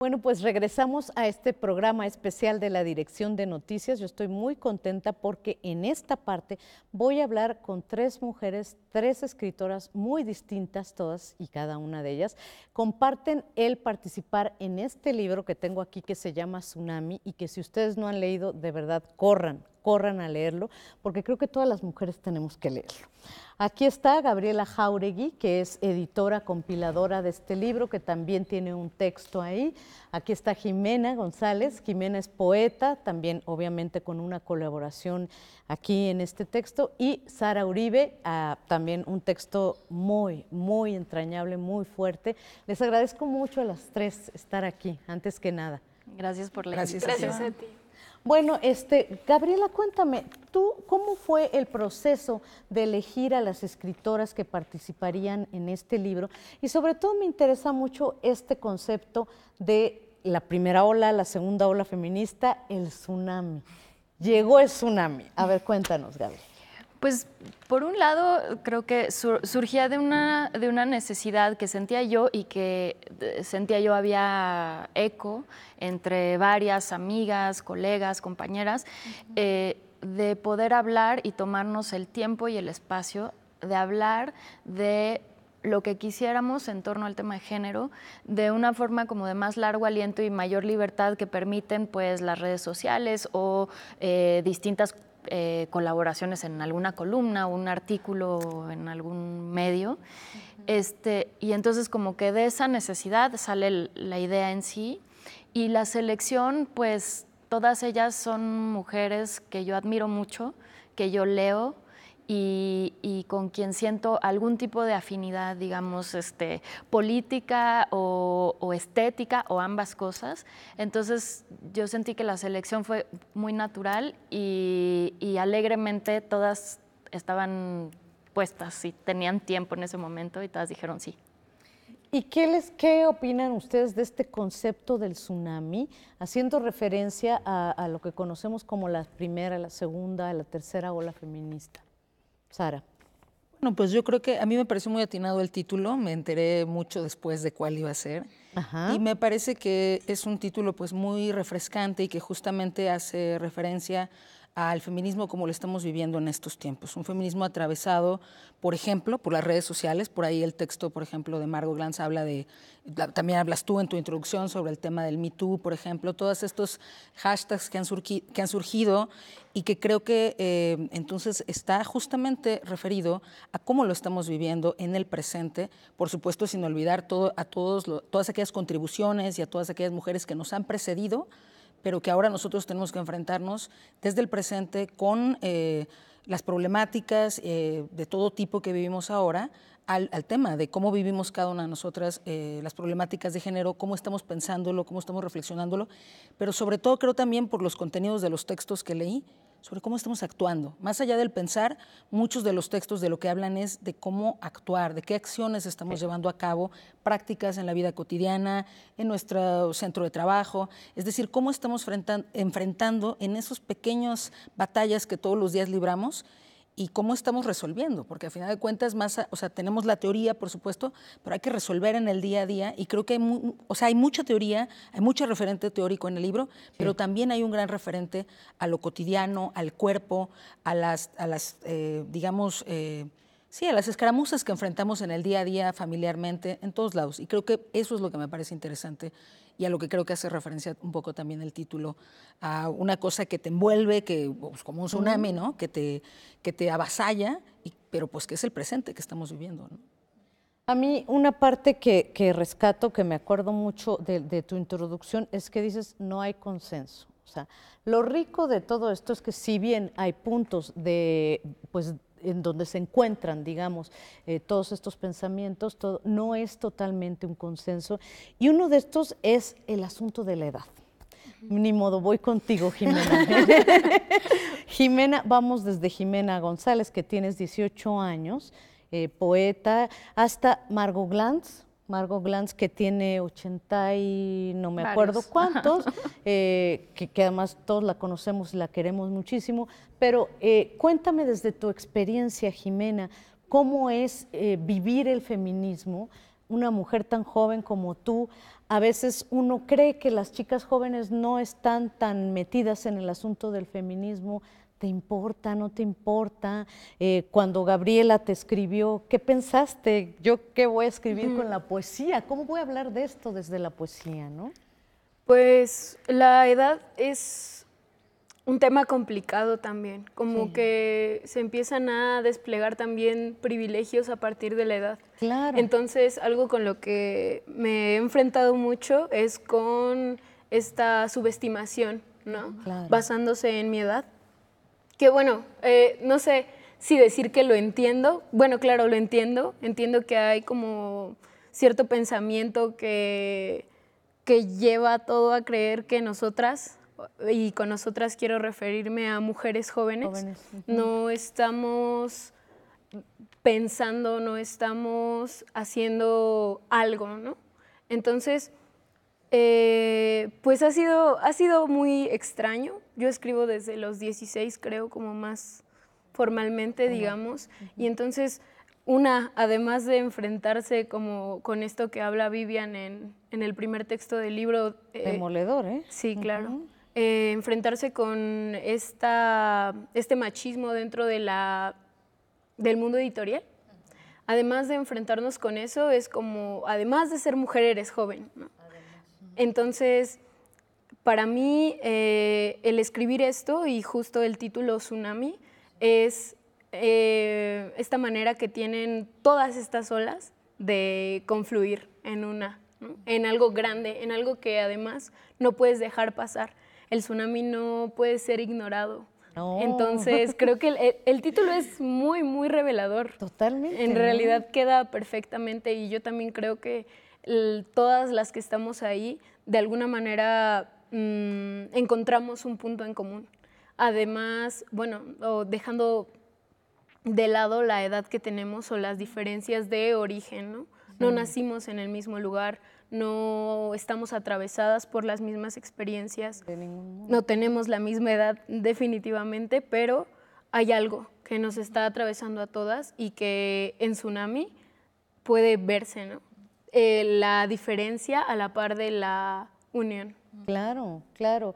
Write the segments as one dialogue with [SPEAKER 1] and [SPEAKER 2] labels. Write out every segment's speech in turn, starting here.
[SPEAKER 1] Bueno, pues regresamos a este programa especial de la Dirección de Noticias. Yo estoy muy contenta porque en esta parte voy a hablar con tres mujeres, tres escritoras muy distintas, todas y cada una de ellas. Comparten el participar en este libro que tengo aquí que se llama Tsunami y que si ustedes no han leído, de verdad, corran a leerlo, porque creo que todas las mujeres tenemos que leerlo. Aquí está Gabriela Jáuregui, que es editora, compiladora de este libro, que también tiene un texto ahí. Aquí está Jimena González. Jimena es poeta, también obviamente con una colaboración aquí en este texto. Y Sara Uribe, también un texto muy, muy entrañable, muy fuerte. Les agradezco mucho a las tres estar aquí, antes que nada.
[SPEAKER 2] Gracias por la invitación.
[SPEAKER 3] Gracias a ti.
[SPEAKER 1] Bueno, Gabriela, cuéntame, ¿tú cómo fue el proceso de elegir a las escritoras que participarían en este libro? Y sobre todo me interesa mucho este concepto de la primera ola, la segunda ola feminista, el tsunami. Llegó el tsunami. A ver, cuéntanos, Gabriela.
[SPEAKER 2] Pues por un lado creo que surgía de una necesidad que sentía yo y que sentía yo había entre varias amigas, colegas, compañeras, de poder hablar y tomarnos el tiempo y el espacio de hablar de lo que quisiéramos en torno al tema de género, de una forma como de más largo aliento y mayor libertad que permiten pues las redes sociales o distintas colaboraciones en alguna columna o un artículo en algún medio. Y entonces como que de esa necesidad sale la idea en sí y la selección, pues todas ellas son mujeres que yo admiro mucho, que yo leo y con quien siento algún tipo de afinidad, digamos, política o estética o ambas cosas. Entonces yo sentí que la selección fue muy natural y alegremente todas estaban puestas y tenían tiempo en ese momento y todas dijeron sí.
[SPEAKER 1] ¿Y qué opinan ustedes de este concepto del tsunami, haciendo referencia a lo que conocemos como la primera, la segunda, la tercera ola feminista? Sara.
[SPEAKER 3] Bueno, pues yo creo que a mí me pareció muy atinado el título, me enteré mucho después de cuál iba a ser. Ajá. Y me parece que es un título pues muy refrescante y que justamente hace referencia al feminismo como lo estamos viviendo en estos tiempos. Un feminismo atravesado, por ejemplo, por las redes sociales. Por ahí el texto, por ejemplo, de Margot Glantz habla también hablas tú en tu introducción sobre el tema del Me Too, por ejemplo, todos estos hashtags que han surgido y que creo que entonces está justamente referido a cómo lo estamos viviendo en el presente, por supuesto sin olvidar todas aquellas contribuciones y a todas aquellas mujeres que nos han precedido, pero que ahora nosotros tenemos que enfrentarnos desde el presente con las problemáticas de todo tipo que vivimos ahora, al tema de cómo vivimos cada una de nosotras las problemáticas de género, cómo estamos pensándolo, cómo estamos reflexionándolo, pero sobre todo creo también por los contenidos de los textos que leí, sobre cómo estamos actuando. Más allá del pensar, muchos de los textos de lo que hablan es de cómo actuar, de qué acciones estamos llevando a cabo, prácticas en la vida cotidiana, en nuestro centro de trabajo, es decir, cómo estamos enfrentando en esos pequeños batallas que todos los días libramos y cómo estamos resolviendo, porque al final de cuentas tenemos la teoría, por supuesto, pero hay que resolver en el día a día y creo que hay mucha teoría, hay mucho referente teórico en el libro, pero también hay un gran referente a lo cotidiano, al cuerpo, a las escaramuzas que enfrentamos en el día a día familiarmente, en todos lados. Y creo que eso es lo que me parece interesante y a lo que creo que hace referencia un poco también el título, a una cosa que te envuelve, como un tsunami, ¿no? que te avasalla, pero pues que es el presente que estamos viviendo, ¿no?
[SPEAKER 1] A mí una parte que rescato, que me acuerdo mucho de tu introducción, es que dices no hay consenso. O sea, lo rico de todo esto es que si bien hay puntos en donde se encuentran, digamos, todos estos pensamientos, no es totalmente un consenso. Y uno de estos es el asunto de la edad. Ni modo, voy contigo, Jimena. Jimena, vamos desde Jimena González, que tienes 18 años, poeta, hasta Margot Glantz, que tiene 80 y no me acuerdo cuántos, que además todos la conocemos y la queremos muchísimo, pero cuéntame desde tu experiencia, Jimena, cómo es vivir el feminismo una mujer tan joven como tú, a veces uno cree que las chicas jóvenes no están tan metidas en el asunto del feminismo. ¿Te importa, no te importa? Cuando Gabriela te escribió, ¿qué pensaste? ¿Yo qué voy a escribir con la poesía? ¿Cómo voy a hablar de esto desde la poesía, no?
[SPEAKER 4] Pues la edad es un tema complicado también, como que se empiezan a desplegar también privilegios a partir de la edad.
[SPEAKER 1] Claro.
[SPEAKER 4] Entonces, algo con lo que me he enfrentado mucho es con esta subestimación, ¿no?
[SPEAKER 1] Claro.
[SPEAKER 4] Basándose en mi edad. Que bueno, no sé si decir que lo entiendo. Bueno, claro, lo entiendo. Entiendo que hay como cierto pensamiento que lleva todo a creer que nosotras, y con nosotras quiero referirme a mujeres jóvenes. No estamos pensando, no estamos haciendo algo, ¿no? Entonces, pues ha sido muy extraño. Yo escribo desde los 16, creo, como más formalmente, digamos. Y entonces, además de enfrentarse como con esto que habla Vivian en el primer texto del libro.
[SPEAKER 1] Demoledor, ¿eh?
[SPEAKER 4] Sí, claro. Enfrentarse con este machismo dentro de del mundo editorial. Además de enfrentarnos con eso, es como, además de ser mujer, eres joven, ¿no? Entonces, para mí, el escribir esto, y justo el título Tsunami, es esta manera que tienen todas estas olas de confluir en ¿no? En algo grande, en algo que además no puedes dejar pasar. El tsunami no puede ser ignorado.
[SPEAKER 1] No.
[SPEAKER 4] Entonces, creo que el título es muy, muy revelador.
[SPEAKER 1] Totalmente.
[SPEAKER 4] En realidad queda perfectamente, y yo también creo que todas las que estamos ahí, de alguna manera encontramos un punto en común. Además, bueno, dejando de lado la edad que tenemos o las diferencias de origen, ¿no? No nacimos en el mismo lugar, no estamos atravesadas por las mismas experiencias, no tenemos la misma edad definitivamente, pero hay algo que nos está atravesando a todas y que en Tsunami puede verse, ¿no? La diferencia a la par de la unión.
[SPEAKER 1] Claro, claro.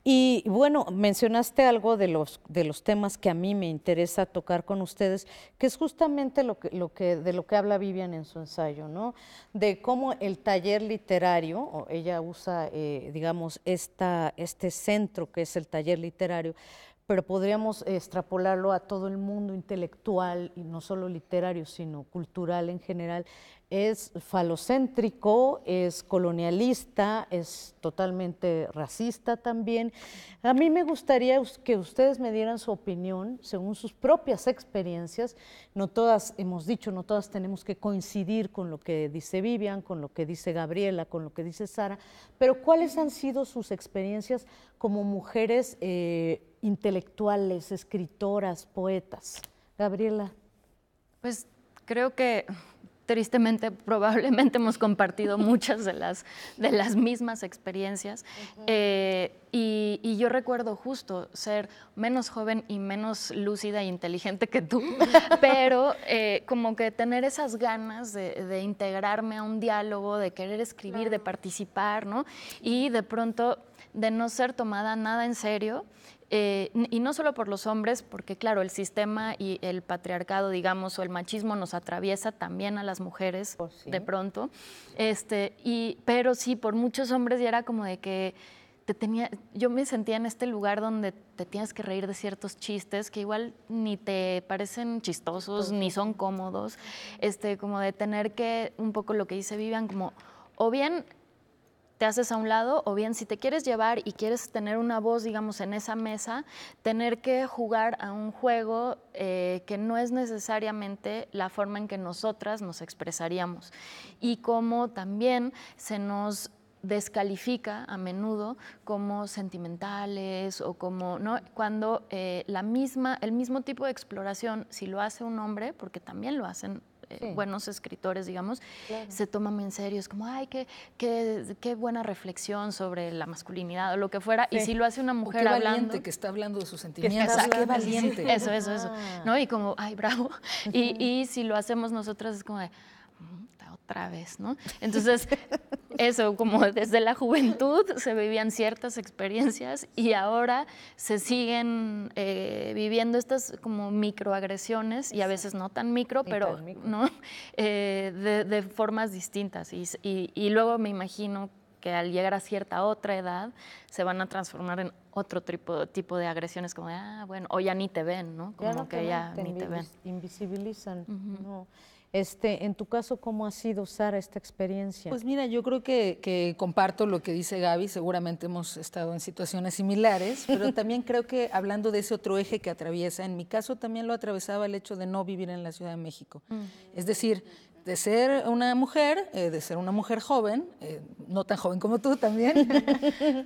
[SPEAKER 1] Y bueno, mencionaste algo de los temas que a mí me interesa tocar con ustedes, que es justamente de lo que habla Vivian en su ensayo, ¿no? De cómo el taller literario, ella usa, digamos, este centro que es el taller literario, pero podríamos extrapolarlo a todo el mundo intelectual, y no solo literario, sino cultural en general. Es falocéntrico, es colonialista, es totalmente racista también. A mí me gustaría que ustedes me dieran su opinión según sus propias experiencias. No todas, hemos dicho, no todas tenemos que coincidir con lo que dice Vivian, con lo que dice Gabriela, con lo que dice Sara, pero ¿cuáles han sido sus experiencias como mujeres intelectuales, escritoras, poetas? Gabriela.
[SPEAKER 2] Pues creo que tristemente, probablemente hemos compartido muchas de las mismas experiencias. Y yo recuerdo justo ser menos joven y menos lúcida e inteligente que tú, pero como que tener esas ganas de integrarme a un diálogo, de querer escribir, de participar, ¿no? Y de pronto de no ser tomada nada en serio. Y no solo por los hombres, porque claro, el sistema y el patriarcado, digamos, o el machismo nos atraviesa también a las mujeres de pronto, pero sí, por muchos hombres ya era como de que yo me sentía en este lugar donde te tienes que reír de ciertos chistes que igual ni te parecen chistosos, ni son cómodos, como de tener que, un poco lo que dice Vivian, como, o bien te haces a un lado, o bien si te quieres llevar y quieres tener una voz, digamos, en esa mesa, tener que jugar a un juego que no es necesariamente la forma en que nosotras nos expresaríamos. Y como también se nos descalifica a menudo como sentimentales o como, ¿no? Cuando el mismo tipo de exploración, si lo hace un hombre, porque también lo hacen buenos escritores, digamos, se toma muy en serio, es como, ay, qué buena reflexión sobre la masculinidad o lo que fuera, y si lo hace una mujer
[SPEAKER 3] qué
[SPEAKER 2] hablando...
[SPEAKER 3] valiente que está hablando de sus sentimientos, qué valiente.
[SPEAKER 2] Eso, ¿no? Y como, ay, bravo. Y si lo hacemos nosotras es como de, otra vez, ¿no? Entonces, eso, como desde la juventud se vivían ciertas experiencias y ahora se siguen viviendo estas como microagresiones y a veces no tan micro, pero ¿no? De formas distintas. Y luego me imagino que al llegar a cierta otra edad se van a transformar en otro tipo de agresiones, como de, bueno, o ya ni te ven, ¿no? Como
[SPEAKER 1] ya no
[SPEAKER 2] que ya ni te ven.
[SPEAKER 1] Invisibilizan. No. En tu caso, ¿cómo ha sido, Sara, esta experiencia?
[SPEAKER 3] Pues mira, yo creo que comparto lo que dice Gaby, seguramente hemos estado en situaciones similares, pero también creo que hablando de ese otro eje que atraviesa, en mi caso también lo atravesaba el hecho de no vivir en la Ciudad de México. Es decir, de ser una mujer joven, no tan joven como tú también,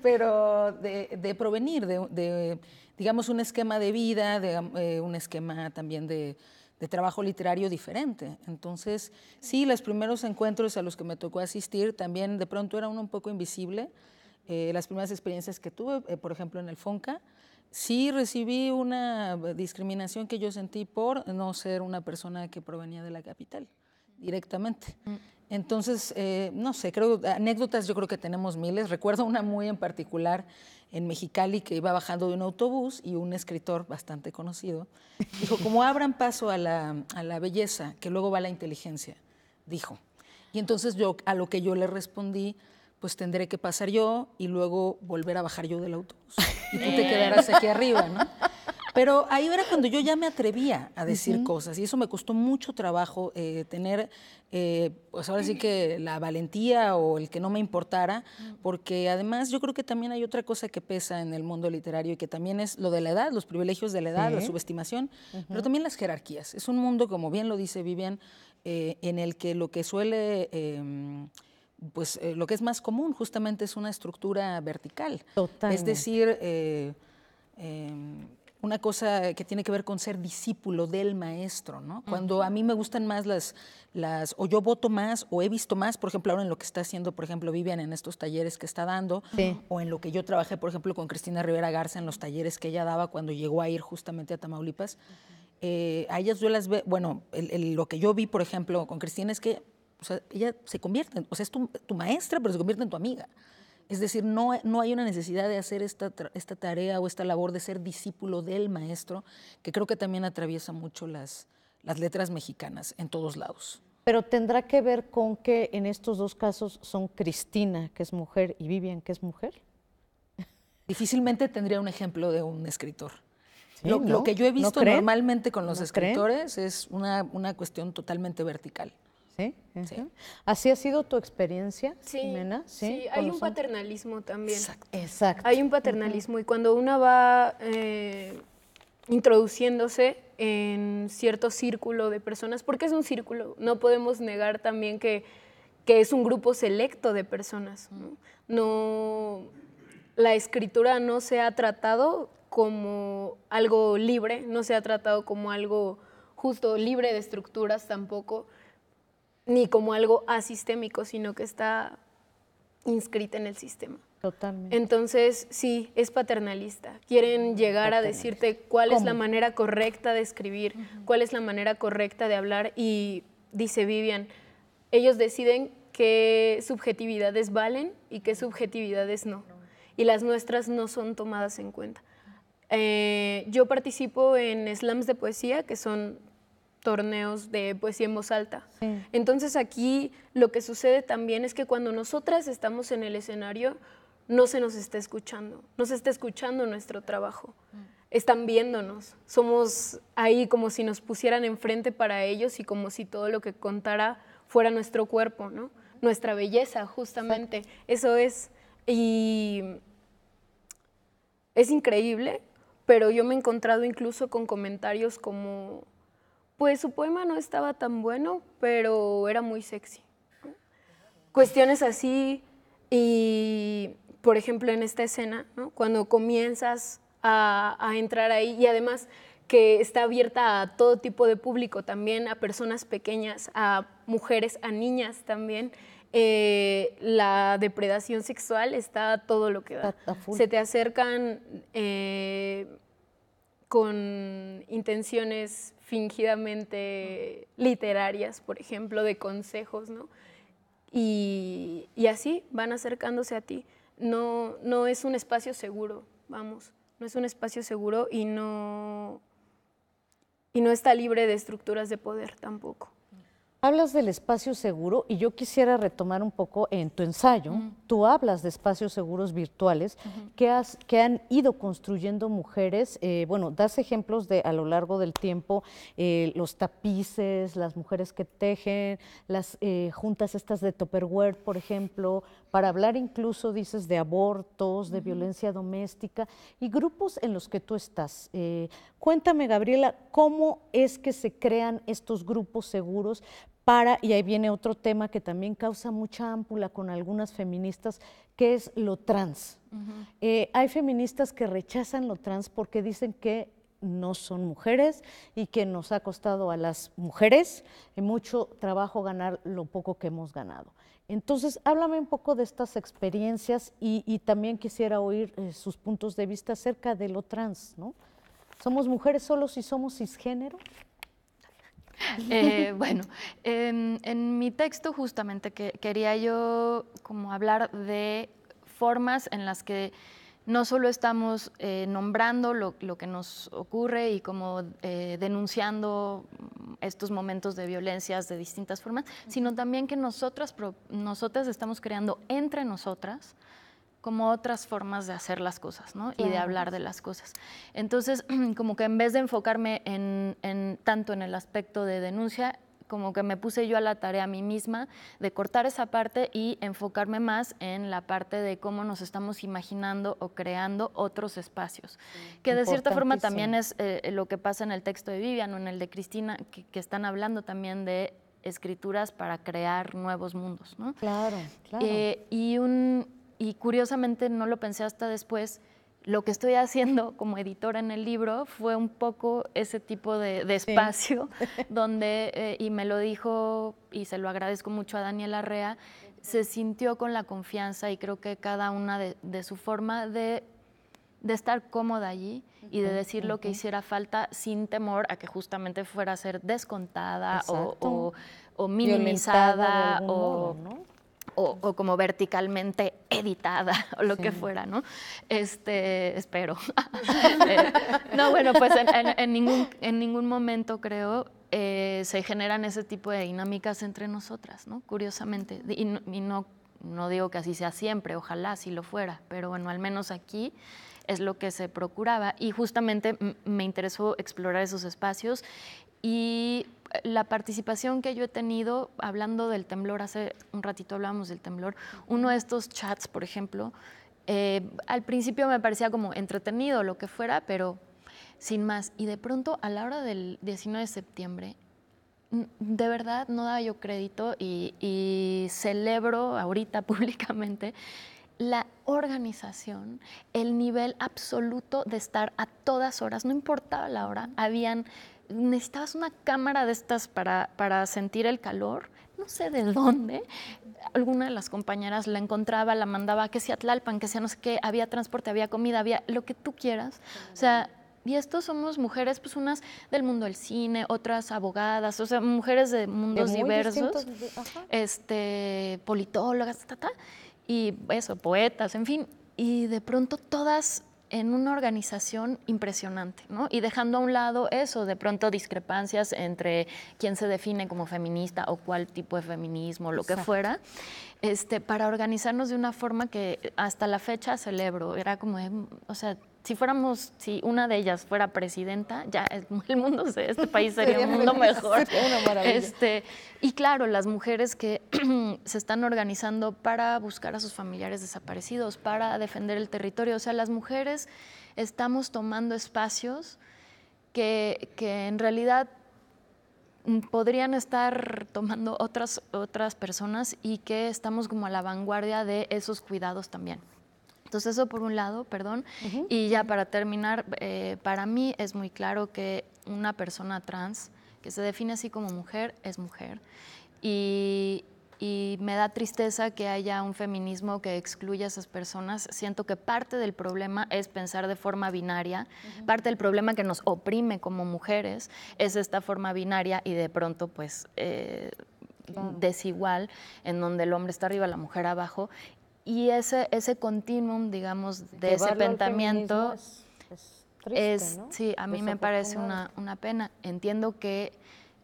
[SPEAKER 3] pero de provenir de, digamos, un esquema de vida, de un esquema también de trabajo literario diferente. Entonces, sí, los primeros encuentros a los que me tocó asistir también de pronto era uno un poco invisible. Las primeras experiencias que tuve, por ejemplo, en el FONCA, sí recibí una discriminación que yo sentí por no ser una persona que provenía de la capital directamente. Entonces, no sé, anécdotas yo creo que tenemos miles. Recuerdo una muy en particular en Mexicali que iba bajando de un autobús y un escritor bastante conocido dijo, como abran paso a la belleza, que luego va la inteligencia, dijo. Y entonces a lo que yo le respondí, pues tendré que pasar yo y luego volver a bajar yo del autobús. Y tú te quedarás aquí arriba, ¿no? Pero ahí era cuando yo ya me atrevía a decir cosas y eso me costó mucho trabajo tener, pues ahora sí que la valentía o el que no me importara, porque además yo creo que también hay otra cosa que pesa en el mundo literario y que también es lo de la edad, los privilegios de la edad, la subestimación, pero también las jerarquías. Es un mundo, como bien lo dice Vivian, en el que lo que suele... lo que es más común justamente es una estructura vertical.
[SPEAKER 1] Totalmente.
[SPEAKER 3] Es decir, una cosa que tiene que ver con ser discípulo del maestro, ¿no? Cuando a mí me gustan más o yo voto más, o he visto más, por ejemplo, ahora en lo que está haciendo, por ejemplo, Vivian en estos talleres que está dando, o en lo que yo trabajé, por ejemplo, con Cristina Rivera Garza en los talleres que ella daba cuando llegó a ir justamente a Tamaulipas. A ellas yo las veo, bueno, lo que yo vi, por ejemplo, con Cristina es que, o sea, ella se convierte, o sea, es tu maestra, pero se convierte en tu amiga. Es decir, no hay una necesidad de hacer esta tarea o esta labor de ser discípulo del maestro, que creo que también atraviesa mucho las letras mexicanas en todos lados.
[SPEAKER 1] Pero tendrá que ver con que en estos dos casos son Cristina, que es mujer, y Vivian, que es mujer.
[SPEAKER 3] Difícilmente tendría un ejemplo de un escritor.
[SPEAKER 1] Sí,
[SPEAKER 3] lo que yo he visto normalmente con los escritores
[SPEAKER 1] creen?
[SPEAKER 3] es una cuestión totalmente vertical.
[SPEAKER 1] ¿Sí?
[SPEAKER 3] Sí.
[SPEAKER 1] ¿Así ha sido tu experiencia,
[SPEAKER 4] Sí,
[SPEAKER 1] Jimena?
[SPEAKER 4] sí, hay un paternalismo también.
[SPEAKER 1] Exacto.
[SPEAKER 4] Hay un paternalismo y cuando uno va introduciéndose en cierto círculo de personas, porque es un círculo, no podemos negar también que es un grupo selecto de personas, ¿no? La escritura no se ha tratado como algo libre, no se ha tratado como algo justo, libre de estructuras tampoco, ni como algo asistémico, sino que está inscrita en el sistema.
[SPEAKER 1] Totalmente.
[SPEAKER 4] Entonces, sí, es paternalista. Quieren llegar a decirte cuál es la manera correcta de escribir, cuál es la manera correcta de hablar y, dice Vivian, ellos deciden qué subjetividades valen y qué subjetividades no. Y las nuestras no son tomadas en cuenta. Yo participo en slams de poesía, que son torneos de poesía en voz alta. Sí. Entonces aquí lo que sucede también es que cuando nosotras estamos en el escenario, no se nos está escuchando, no se está escuchando nuestro trabajo. Están viéndonos, somos ahí como si nos pusieran enfrente para ellos y como si todo lo que contara fuera nuestro cuerpo, ¿no? Nuestra belleza, justamente. Sí. Eso es. Y es increíble, pero yo me he encontrado incluso con comentarios como, pues su poema no estaba tan bueno, pero era muy sexy. Cuestiones así y, por ejemplo, en esta escena, ¿no? Cuando comienzas a entrar ahí y además que está abierta a todo tipo de público, también a personas pequeñas, a mujeres, a niñas también, la depredación sexual está a todo lo que da. Se te acercan con intenciones fingidamente literarias, por ejemplo, de consejos, ¿no? y así van acercándose a ti. No es un espacio seguro, vamos, no es un espacio seguro y no está libre de estructuras de poder tampoco.
[SPEAKER 1] Hablas del espacio seguro y yo quisiera retomar un poco en tu ensayo. Tú hablas de espacios seguros virtuales que han ido construyendo mujeres. Bueno, das ejemplos de a lo largo del tiempo, los tapices, las mujeres que tejen, las juntas estas de Tupperware, por ejemplo, para hablar incluso, dices, de abortos, de violencia doméstica y grupos en los que tú estás. Cuéntame, Gabriela, ¿cómo es que se crean estos grupos seguros y ahí viene otro tema que también causa mucha ámpula con algunas feministas, que es lo trans? Hay feministas que rechazan lo trans porque dicen que no son mujeres y que nos ha costado a las mujeres mucho trabajo ganar lo poco que hemos ganado. Entonces, háblame un poco de estas experiencias y también quisiera oír sus puntos de vista acerca de lo trans, ¿no? ¿Somos mujeres solo si somos cisgénero?
[SPEAKER 2] Bueno, en mi texto justamente quería yo como hablar de formas en las que no solo estamos nombrando lo que nos ocurre y como denunciando estos momentos de violencias de distintas formas, sino también que nosotras estamos creando entre nosotras como otras formas de hacer las cosas, ¿no? Claro. Y de hablar de las cosas. Entonces, como que en vez de enfocarme tanto en el aspecto de denuncia, como que me puse yo a la tarea a mí misma de cortar esa parte y enfocarme más en la parte de cómo nos estamos imaginando o creando otros espacios. Que de cierta forma también es lo que pasa en el texto de Vivian o en el de Cristina, que están hablando también de escrituras para crear nuevos mundos, ¿no?
[SPEAKER 1] Claro, claro.
[SPEAKER 2] Y curiosamente no lo pensé hasta después, lo que estoy haciendo como editora en el libro fue un poco ese tipo de espacio donde, y me lo dijo y se lo agradezco mucho a Daniela Arrea, se sintió con la confianza y creo que cada una de su forma de estar cómoda allí y de decir lo que hiciera falta sin temor a que justamente fuera a ser descontada o minimizada
[SPEAKER 1] de modo, ¿no?
[SPEAKER 2] O como verticalmente editada o lo que fuera, ¿no? Espero. No, bueno, pues en ningún momento creo se generan ese tipo de dinámicas entre nosotras, ¿no? Curiosamente. Y no digo que así sea siempre, ojalá así lo fuera, pero bueno, al menos aquí es lo que se procuraba y justamente me interesó explorar esos espacios y la participación que yo he tenido, hablando del temblor, hace un ratito hablábamos del temblor, uno de estos chats, por ejemplo, al principio me parecía como entretenido, lo que fuera, pero sin más. Y de pronto, a la hora del 19 de septiembre, de verdad no daba yo crédito y celebro ahorita públicamente la organización, el nivel absoluto de estar a todas horas, no importaba la hora, necesitabas una cámara de estas para sentir el calor, no sé de dónde, alguna de las compañeras la encontraba, la mandaba, que sea Tlalpan, que sea no sé qué, había transporte, había comida, había lo que tú quieras, o sea, y estos somos mujeres, pues unas del mundo del cine, otras abogadas, o sea, mujeres de mundos diversos, politólogas, y eso, poetas, en fin, y de pronto todas en una organización impresionante, ¿no? Y dejando a un lado eso, de pronto discrepancias entre quién se define como feminista o cuál tipo de feminismo, lo que fuera, para organizarnos de una forma que hasta la fecha celebro. Era como, o sea, si una de ellas fuera presidenta, ya el mundo, este país sería un mundo mejor.
[SPEAKER 1] Sería una maravilla.
[SPEAKER 2] Y claro, las mujeres que se están organizando para buscar a sus familiares desaparecidos, para defender el territorio, o sea, las mujeres estamos tomando espacios que en realidad podrían estar tomando otras personas y que estamos como a la vanguardia de esos cuidados también. Entonces eso por un lado, perdón, y ya para terminar, para mí es muy claro que una persona trans que se define así como mujer es mujer y me da tristeza que haya un feminismo que excluya a esas personas. Siento que parte del problema es pensar de forma binaria, parte del problema que nos oprime como mujeres es esta forma binaria y de pronto pues desigual, en donde el hombre está arriba, la mujer abajo, y ese continuum, digamos, de ese pensamiento
[SPEAKER 1] es triste, ¿no?
[SPEAKER 2] sí, a mí me parece una pena. Entiendo que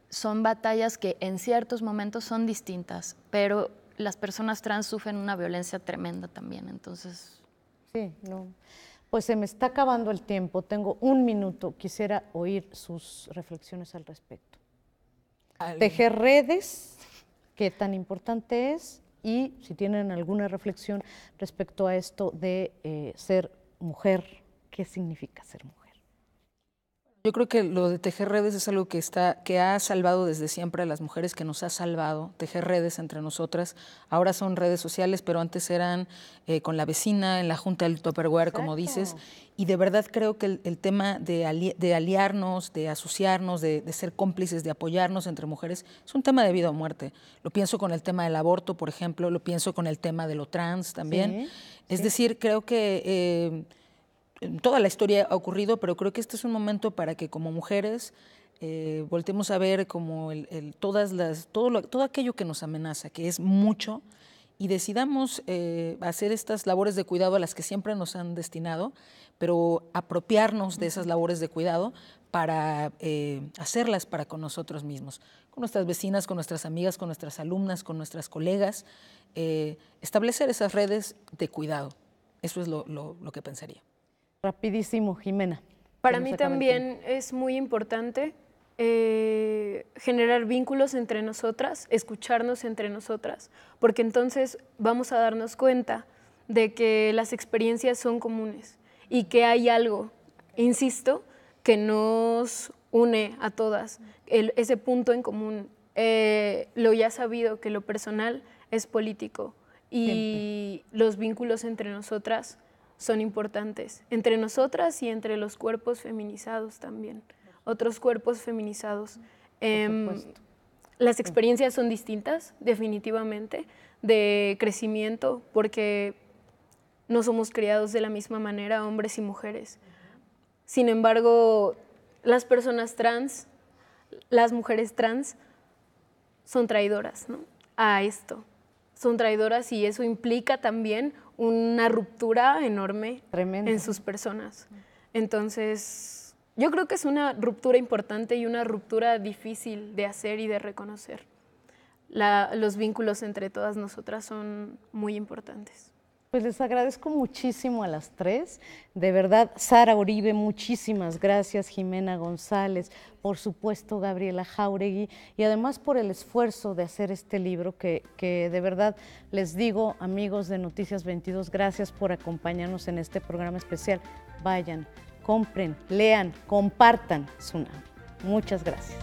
[SPEAKER 2] son batallas que en ciertos momentos son distintas, pero las personas trans sufren una violencia tremenda también, entonces...
[SPEAKER 1] Sí, no. Pues se me está acabando el tiempo, tengo 1 minuto, quisiera oír sus reflexiones al respecto. Tejer redes, qué tan importante es, y si tienen alguna reflexión respecto a esto de ser mujer, ¿qué significa ser mujer?
[SPEAKER 3] Yo creo que lo de tejer redes es algo que ha salvado desde siempre a las mujeres, que nos ha salvado, tejer redes entre nosotras. Ahora son redes sociales, pero antes eran con la vecina, en la junta del Tupperware, como dices. Y de verdad creo que el tema de aliarnos, de asociarnos, de ser cómplices, de apoyarnos entre mujeres, es un tema de vida o muerte. Lo pienso con el tema del aborto, por ejemplo, lo pienso con el tema de lo trans también. Es decir, creo que... toda la historia ha ocurrido, pero creo que este es un momento para que como mujeres voltemos a ver como todo aquello que nos amenaza, que es mucho, y decidamos hacer estas labores de cuidado a las que siempre nos han destinado, pero apropiarnos de esas labores de cuidado para hacerlas para con nosotros mismos, con nuestras vecinas, con nuestras amigas, con nuestras alumnas, con nuestras colegas, establecer esas redes de cuidado. Eso es lo que pensaría.
[SPEAKER 1] Rapidísimo, Jimena.
[SPEAKER 4] Para mí también es muy importante generar vínculos entre nosotras, escucharnos entre nosotras, porque entonces vamos a darnos cuenta de que las experiencias son comunes y que hay algo, insisto, que nos une a todas, ese punto en común. Lo ya sabido que lo personal es político y los vínculos entre nosotras son importantes, entre nosotras y entre los cuerpos feminizados también, otros cuerpos feminizados. Las experiencias son distintas, definitivamente, de crecimiento, porque no somos criados de la misma manera, hombres y mujeres. Sin embargo, las personas trans, las mujeres trans, son traidoras, ¿no?, a esto. Son traidoras y eso implica también una ruptura enorme en sus personas. Entonces, yo creo que es una ruptura importante y una ruptura difícil de hacer y de reconocer. Los vínculos entre todas nosotras son muy importantes.
[SPEAKER 1] Pues les agradezco muchísimo a las tres. De verdad, Sara Uribe, muchísimas gracias. Jimena González, por supuesto, Gabriela Jáuregui, y además por el esfuerzo de hacer este libro que de verdad les digo, amigos de Noticias 22, gracias por acompañarnos en este programa especial. Vayan, compren, lean, compartan Tsunami. Muchas gracias.